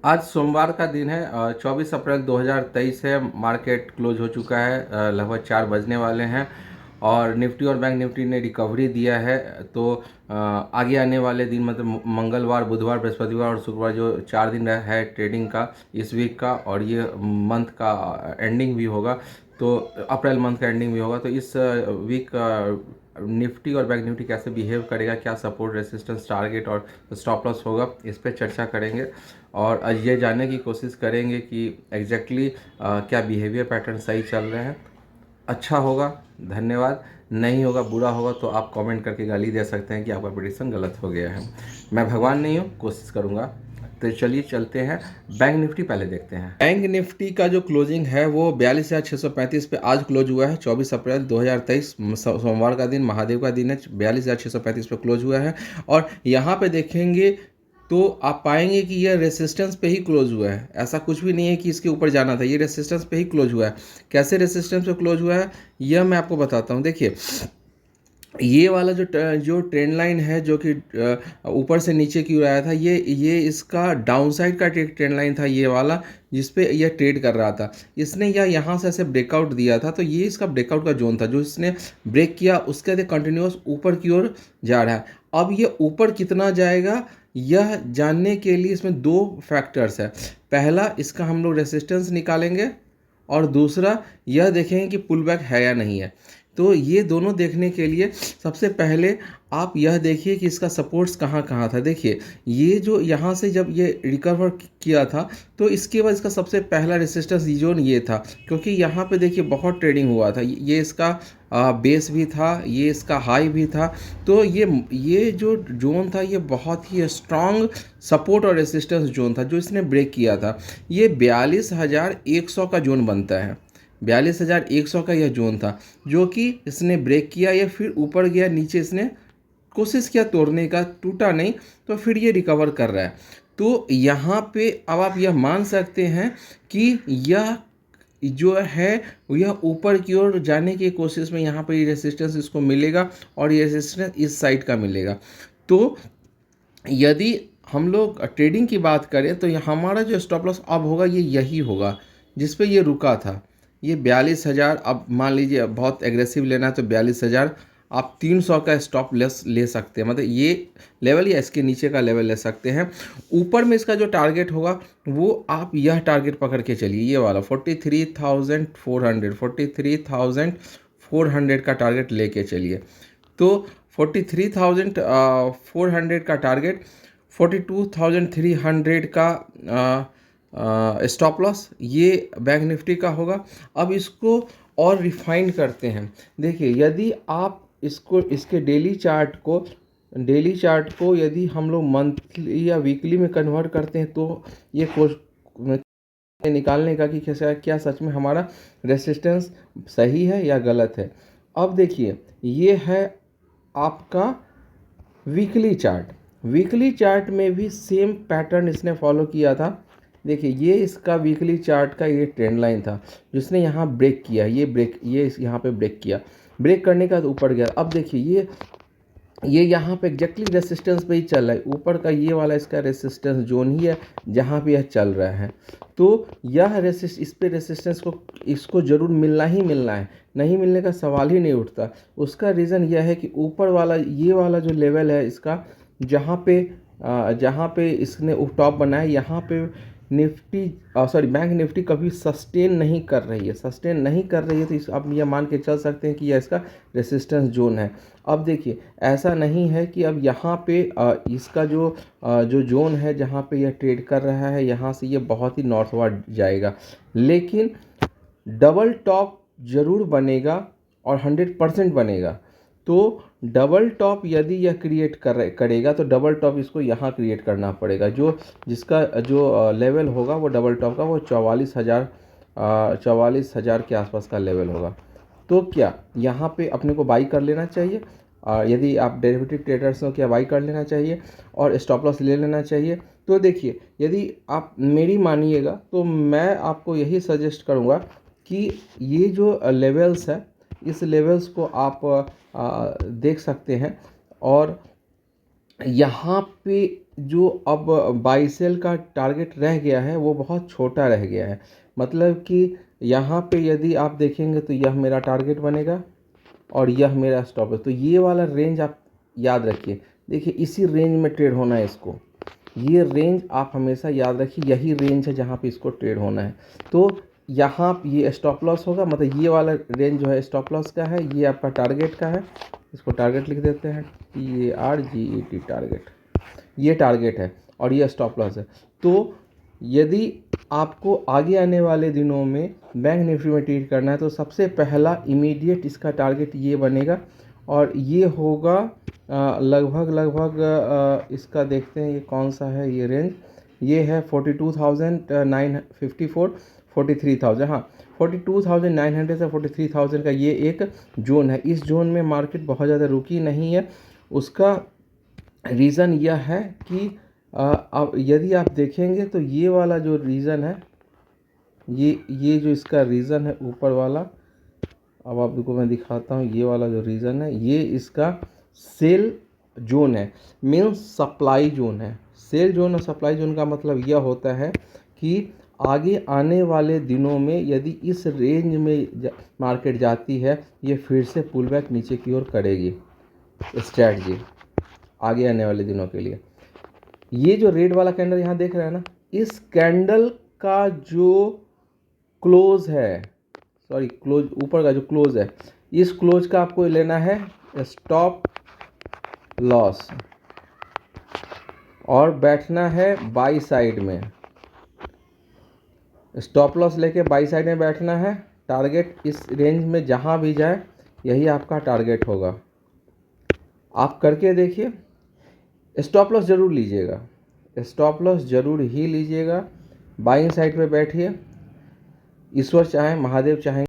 आज सोमवार का दिन है। 24 अप्रैल 2023 है। मार्केट क्लोज हो चुका है। लगभग 4 बजने वाले हैं और निफ्टी और बैंक निफ्टी ने रिकवरी दिया है। तो आगे आने वाले दिन मतलब मंगलवार, बुधवार, बृहस्पतिवार और शुक्रवार जो 4 दिन है ट्रेडिंग का इस वीक का, और ये मंथ का एंडिंग भी होगा, तो अप्रैल मंथ का एंडिंग भी होगा। तो इस वीक निफ्टी और बैंक निफ्टी कैसे बिहेव करेगा, क्या सपोर्ट, रेसिस्टेंस, टारगेट और स्टॉप लॉस होगा, इस पर चर्चा करेंगे और ये जानने की कोशिश करेंगे कि एग्जैक्टली क्या बिहेवियर पैटर्न सही चल रहे हैं। अच्छा होगा धन्यवाद, नहीं होगा बुरा होगा तो आप कमेंट करके गाली दे सकते हैं कि आपका प्रेडिक्शन गलत हो गया है। मैं भगवान नहीं हूँ, कोशिश करूँगा। तो चलिए चलते हैं, बैंक निफ्टी पहले देखते हैं। बैंक निफ्टी का जो क्लोजिंग है वो 42,635 पे आज क्लोज हुआ है। 24 अप्रैल 2023 सोमवार का दिन, महादेव का दिन है। 42,635 पे क्लोज हुआ है और यहाँ पे देखेंगे तो आप पाएंगे कि यह रेसिस्टेंस पे ही क्लोज हुआ है। ऐसा कुछ भी नहीं है कि इसके ऊपर जाना था, ये रेसिस्टेंस पे ही क्लोज हुआ है। कैसे रेसिस्टेंस पे क्लोज हुआ है यह मैं आपको बताता हूँ। देखिए, ये वाला जो ट्रेंड लाइन है जो कि ऊपर से नीचे की ओर आया था, ये इसका डाउनसाइड का ट्रेंड लाइन था, ये वाला जिस पे यह ट्रेड कर रहा था। इसने यह यहाँ से ऐसे ब्रेकआउट दिया था, तो ये इसका ब्रेकआउट का जोन था जो इसने ब्रेक किया। उसके बाद कंटिन्यूस ऊपर की ओर जा रहा है। अब ये ऊपर कितना जाएगा यह जानने के लिए इसमें दो फैक्टर्स है। पहला, इसका हम लोग रेसिस्टेंस निकालेंगे और दूसरा यह देखेंगे कि पुल बैक है या नहीं है। तो ये दोनों देखने के लिए सबसे पहले आप यह देखिए कि इसका सपोर्ट्स कहाँ कहाँ था। देखिए, ये जो यहाँ से जब ये रिकवर किया था तो इसके बाद इसका सबसे पहला रेसिस्टेंस जोन ये था, क्योंकि यहाँ पे देखिए बहुत ट्रेडिंग हुआ था। ये इसका बेस भी था, ये इसका हाई भी था। तो ये जो जोन था ये बहुत ही स्ट्रांग सपोर्ट और रेसिस्टेंस जोन था जो इसने ब्रेक किया था। ये 42,100 का जोन बनता है। 42,100 का यह जोन था जो कि इसने ब्रेक किया। या फिर ऊपर गया, नीचे इसने कोशिश किया तोड़ने का, टूटा नहीं, तो फिर ये रिकवर कर रहा है। तो यहाँ पे अब आप यह मान सकते हैं कि यह जो है यह ऊपर की ओर जाने की कोशिश में यहाँ पे रेसिस्टेंस इसको मिलेगा और ये रेसिस्टेंस इस साइड का मिलेगा। तो यदि हम लोग ट्रेडिंग की बात करें तो हमारा जो स्टॉप लॉस अब होगा ये यही होगा जिस पे ये रुका था। ये 42,000, अब मान लीजिए बहुत एग्रेसिव लेना है तो 42,000 आप 300 का स्टॉप लॉस ले सकते हैं, मतलब ये लेवल या इसके नीचे का लेवल ले सकते हैं। ऊपर में इसका जो टारगेट होगा वो आप यह टारगेट पकड़ के चलिए, ये वाला 43,400, 43,400 का टारगेट लेके चलिए। तो 43,400 का टारगेट, 42,300 का स्टॉप लॉस, ये बैंक निफ्टी का होगा। अब इसको और रिफाइन करते हैं। देखिए, यदि आप इसको इसके डेली चार्ट को यदि हम लोग मंथली या वीकली में कन्वर्ट करते हैं तो ये निकालने का कि क्या सच में हमारा रेसिस्टेंस सही है या गलत है। अब देखिए, ये है आपका वीकली चार्ट में भी सेम पैटर्न इसने फॉलो किया था। देखिए, ये इसका वीकली चार्ट का ये ट्रेंड लाइन था जिसने यहाँ ब्रेक किया, ये यहाँ पे ब्रेक किया। ब्रेक करने के बाद ऊपर गया। अब देखिए, ये यहाँ पे एग्जैक्टली रेसिस्टेंस पे ही चल रहा है। ऊपर का ये वाला इसका रेसिस्टेंस जोन ही है जहाँ पे यह चल रहा है। तो यह इस पे रेसिस्टेंस को इसको ज़रूर मिलना ही मिलना है, नहीं मिलने का सवाल ही नहीं उठता। उसका रीज़न यह है कि ऊपर वाला ये वाला जो लेवल है इसका, जहाँ पे इसने टॉप बनाया, यहाँ पे बैंक निफ्टी कभी सस्टेन नहीं कर रही है। तो इस आप यह मान के चल सकते हैं कि यह इसका रेसिस्टेंस जोन है। अब देखिए, ऐसा नहीं है कि अब यहाँ पे इसका जो जोन है जहाँ पे यह ट्रेड कर रहा है, यहाँ से ये बहुत ही नॉर्थवर्ड जाएगा, लेकिन डबल टॉप जरूर बनेगा और 100% बनेगा। तो डबल टॉप यदि यह क्रिएट करेगा तो डबल टॉप इसको यहाँ क्रिएट करना पड़ेगा। जिसका जो लेवल होगा वो डबल टॉप का वो 44,000 के आसपास का लेवल होगा। तो क्या यहाँ पे अपने को बाई कर लेना चाहिए? यदि आप डेरिवेटिव ट्रेडर्स हो, क्या बाई कर लेना चाहिए और स्टॉप लॉस ले लेना चाहिए? तो देखिए, यदि आप मेरी मानिएगा तो मैं आपको यही सजेस्ट करूँगा कि ये जो लेवल्स है, इस लेवल्स को आप देख सकते हैं और यहाँ पे जो अब बाई सेल का टारगेट रह गया है वो बहुत छोटा रह गया है। मतलब कि यहाँ पे यदि आप देखेंगे तो यह मेरा टारगेट बनेगा और यह मेरा स्टॉप है। तो ये वाला रेंज आप याद रखिए। देखिए इसी रेंज में ट्रेड होना है इसको। ये रेंज आप हमेशा याद रखिए, यही रेंज है जहाँ पे इसको ट्रेड होना है। तो यहाँ ये स्टॉप लॉस होगा, मतलब ये वाला रेंज जो है स्टॉप लॉस का है, ये आपका टारगेट का है। इसको टारगेट लिख देते हैं, TARGET टारगेट। ये टारगेट है और ये स्टॉप लॉस है। तो यदि आपको आगे आने वाले दिनों में बैंक निफ्टी में ट्रेड करना है तो सबसे पहला इमीडिएट इसका टारगेट ये बनेगा और ये होगा लगभग इसका देखते हैं ये कौन सा है ये रेंज। ये है 42,954, 43,000, हाँ 42,900 से 43,000 का ये एक जोन है। इस जोन में मार्केट बहुत ज़्यादा रुकी नहीं है। उसका रीज़न यह है कि अब यदि आप देखेंगे तो ये वाला जो रीज़न है, ये जो इसका रीज़न है ऊपर वाला, अब आपको मैं दिखाता हूँ। ये वाला जो रीज़न है ये इसका सेल जोन है, मीन्स सप्लाई जोन है। सेल जोन और सप्लाई जोन का मतलब यह होता है कि आगे आने वाले दिनों में यदि इस रेंज में मार्केट जाती है, ये फिर से पुल बैक नीचे की ओर करेगी स्ट्रैटजी आगे आने वाले दिनों के लिए। ये जो रेड वाला कैंडल यहाँ देख रहे हैं ना, इस कैंडल का जो क्लोज है, सॉरी क्लोज ऊपर का जो क्लोज है, इस क्लोज का आपको लेना है स्टॉप लॉस और बैठना है बाई साइड में। स्टॉप लॉस लेके बाई साइड में बैठना है। टारगेट इस रेंज में जहाँ भी जाए यही आपका टारगेट होगा। आप करके देखिए। स्टॉप लॉस ज़रूर लीजिएगा, स्टॉप लॉस ज़रूर ही लीजिएगा। बाइंग साइड पे बैठिए। ईश्वर चाहें, महादेव चाहें